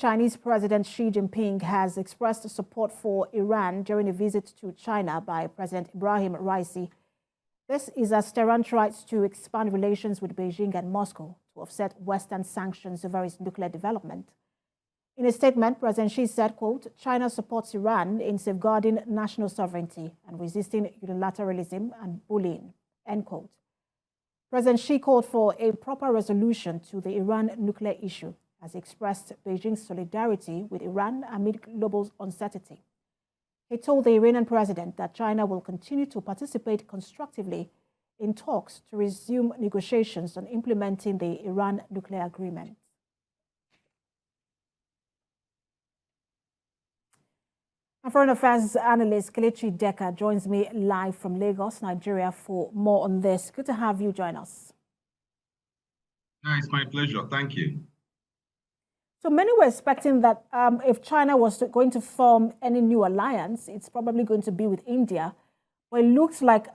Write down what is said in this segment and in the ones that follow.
Chinese President Xi Jinping has expressed support for Iran during a visit to China by President Ebrahim Raisi. This is as Tehran tries to expand relations with Beijing and Moscow to offset Western sanctions over its nuclear development. In a statement, President Xi said, quote, China supports Iran in safeguarding national sovereignty and resisting unilateralism and bullying, end quote. President Xi called for a proper resolution to the Iran nuclear issue, has expressed Beijing's solidarity with Iran amid global uncertainty. He told the Iranian president that China will continue to participate constructively in talks to resume negotiations on implementing the Iran nuclear agreement. And foreign affairs analyst Kelechi Deka joins me live from Lagos, Nigeria, for more on this. Good to have you join us. It's my pleasure. Thank you. So many were expecting that if China was going to form any new alliance, it's probably going to be with India. But it looks like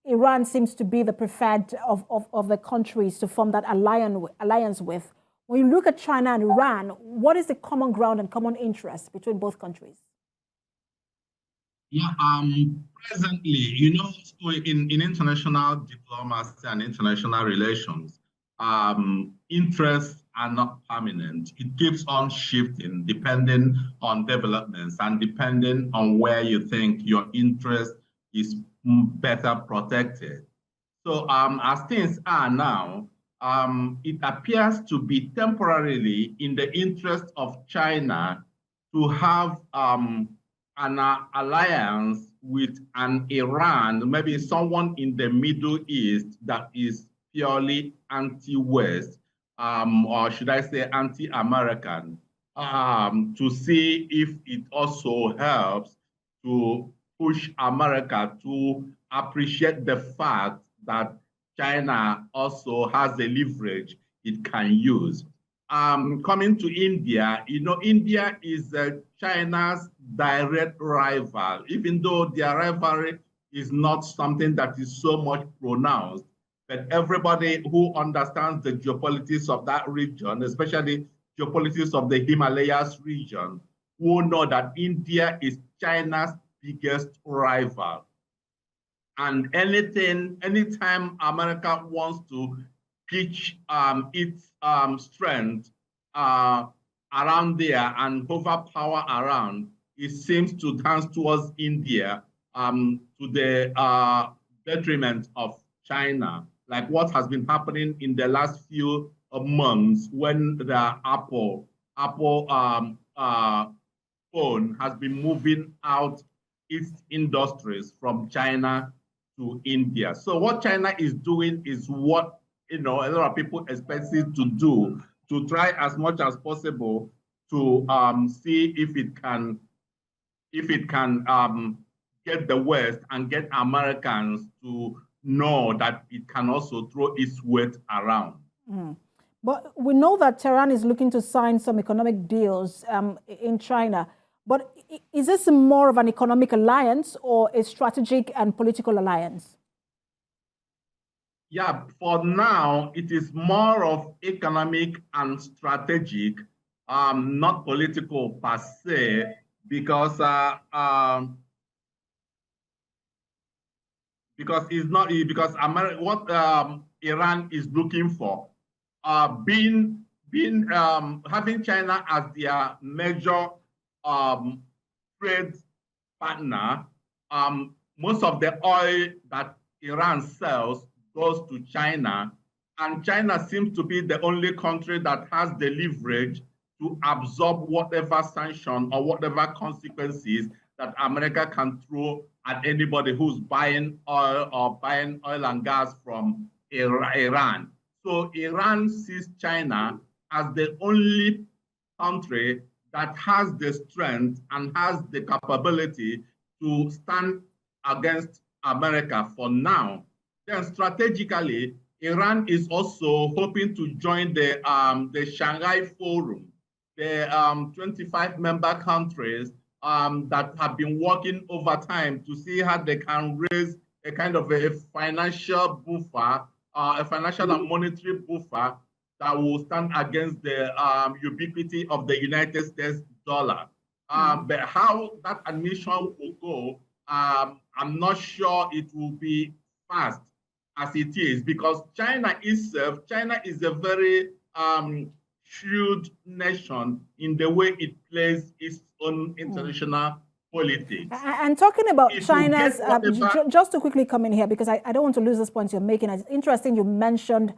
Iran seems to be the preferred of the countries to form that alliance with. When you look at China and Iran, what is the common ground and common interest between both countries? Yeah, presently, in international diplomacy and international relations, interests are not permanent. It keeps on shifting depending on developments and depending on where you think your interest is better protected. So as things are now, it appears to be temporarily in the interest of China to have an alliance with an Iran, maybe someone in the Middle East that is purely anti-West, or should I say anti-American, to see if it also helps to push America to appreciate the fact that China also has a leverage it can use. Coming to India, India is China's direct rival, even though their rivalry is not something that is so much pronounced. But everybody who understands the geopolitics of that region, especially geopolitics of the Himalayas region, will know that India is China's biggest rival. And anytime America wants to pitch its strength around there and overpower around, it seems to dance towards India to the detriment of China, like what has been happening in the last few months when the Apple phone has been moving out its industries from China to India. So what China is doing is what a lot of people expect it to do, to try as much as possible to see if it can get the West and get Americans to know that it can also throw its weight around. But we know that Tehran is looking to sign some economic deals in China. But is this more of an economic alliance or a strategic and political alliance? Yeah, for now, it is more of economic and strategic, not political per se, because what Iran is looking for, having China as their major trade partner, most of the oil that Iran sells goes to China, and China seems to be the only country that has the leverage to absorb whatever sanction or whatever consequences that America can throw at anybody who's buying oil or buying oil and gas from Iran. So Iran sees China as the only country that has the strength and has the capability to stand against America for now. Then strategically, Iran is also hoping to join the Shanghai Forum, the 25 member countries that have been working over time to see how they can raise a kind of a financial buffer, a financial and monetary buffer that will stand against the ubiquity of the United States dollar. But how that admission will go, I'm not sure it will be fast as it is, because China is a very shrewd nation in the way it plays its own international politics. And talking about It China's, just to quickly come in here, because I don't want to lose this point you're making. It's interesting you mentioned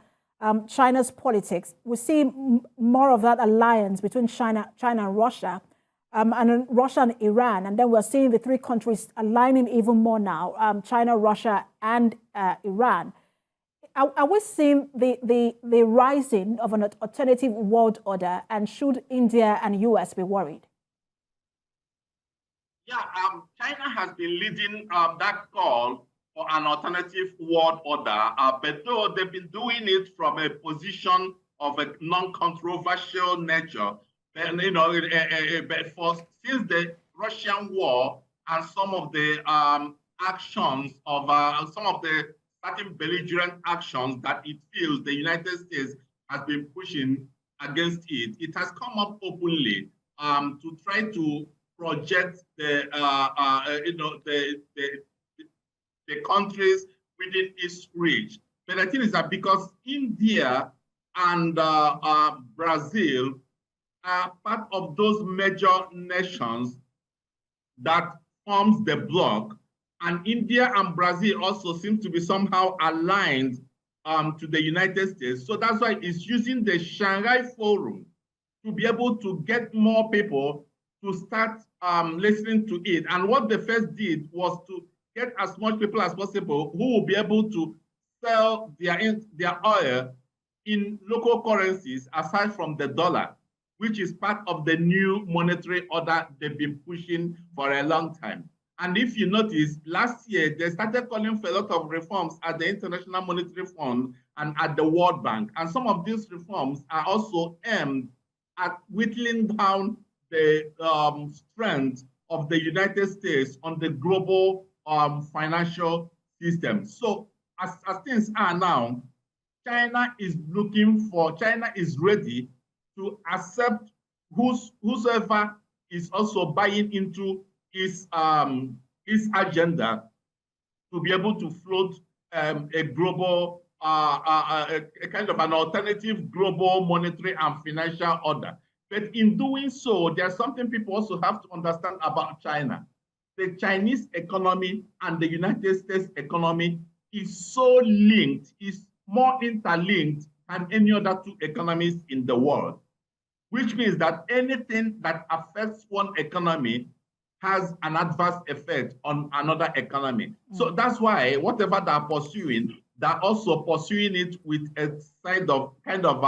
China's politics. We see more of that alliance between China and Russia, and Russia and Iran. And then we're seeing the three countries aligning even more now, China, Russia, and Iran. Are we seeing the rising of an alternative world order, and should India and US be worried? Yeah, China has been leading that call for an alternative world order, but though they've been doing it from a position of a non-controversial nature, and but since the Russian war and some of the actions of some of the certain belligerent actions that it feels the United States has been pushing against it, it has come up openly to try to project the countries within its reach. But the thing is that because India and Brazil are part of those major nations that forms the bloc, and India and Brazil also seem to be somehow aligned to the United States. So that's why it's using the Shanghai Forum to be able to get more people to start listening to it. And what they first did was to get as much people as possible who will be able to sell their oil in local currencies aside from the dollar, which is part of the new monetary order they've been pushing for a long time. And if you notice, last year, they started calling for a lot of reforms at the International Monetary Fund and at the World Bank. And some of these reforms are also aimed at whittling down the strength of the United States on the global financial system. So as things are now, China is ready to accept whosoever is also buying into its agenda to be able to float a global, a kind of an alternative global monetary and financial order. But in doing so, there's something people also have to understand about China. The Chinese economy and the United States economy is so linked, is more interlinked than any other two economies in the world, which means that anything that affects one economy has an adverse effect on another economy. So that's why whatever they're pursuing, they're also pursuing it with a side of kind of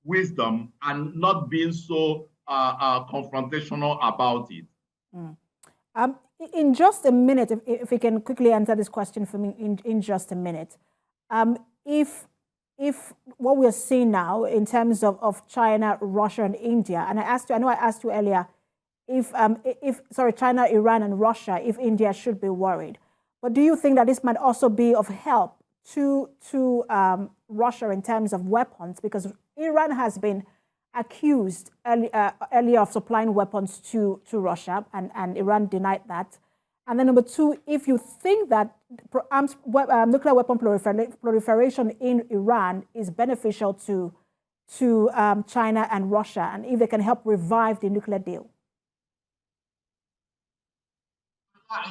wisdom and not being so confrontational about it. In just a minute, if we can quickly answer this question for me in just a minute. If what we're seeing now in terms of China, Russia, and India, and I know I asked you earlier, if China, Iran, and Russia, if India should be worried. But do you think that this might also be of help to Russia in terms of weapons? Because Iran has been accused earlier of supplying weapons to Russia, and Iran denied that. And then number two, if you think that nuclear weapon proliferation in Iran is beneficial to China and Russia, and if they can help revive the nuclear deal.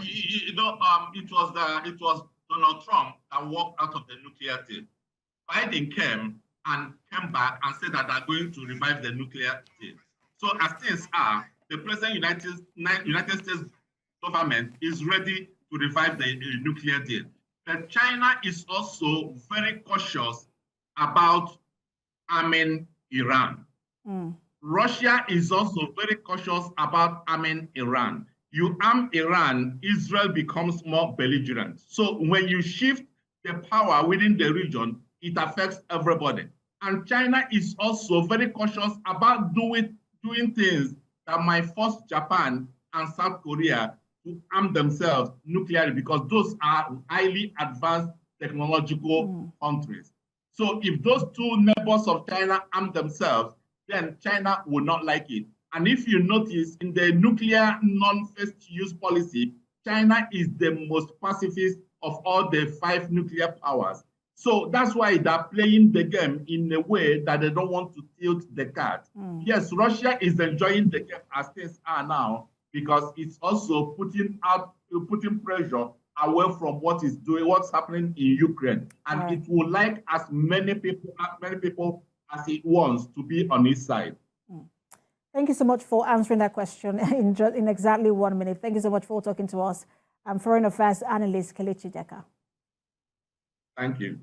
It was Donald Trump that walked out of the nuclear deal. Biden came back and said that they're going to revive the nuclear deal. So as things are, the present United States government is ready to revive the nuclear deal. But China is also very cautious about arming Iran. Russia is also very cautious about arming Iran. You arm Iran, Israel becomes more belligerent. So when you shift the power within the region, it affects everybody. And China is also very cautious about doing things that might force Japan and South Korea to arm themselves nuclearly, because those are highly advanced technological countries. So if those two neighbors of China arm themselves, then China will not like it. And if you notice, in the nuclear non-first use policy, China is the most pacifist of all the 5 nuclear powers. So that's why they're playing the game in a way that they don't want to tilt the card. Yes, Russia is enjoying the game as things are now because it's also putting pressure away from what's happening in Ukraine. And it would like as many people as it wants to be on its side. Thank you so much for answering that question in exactly 1 minute. Thank you so much for talking to us. I'm Foreign Affairs Analyst Kelechi Deka. Thank you.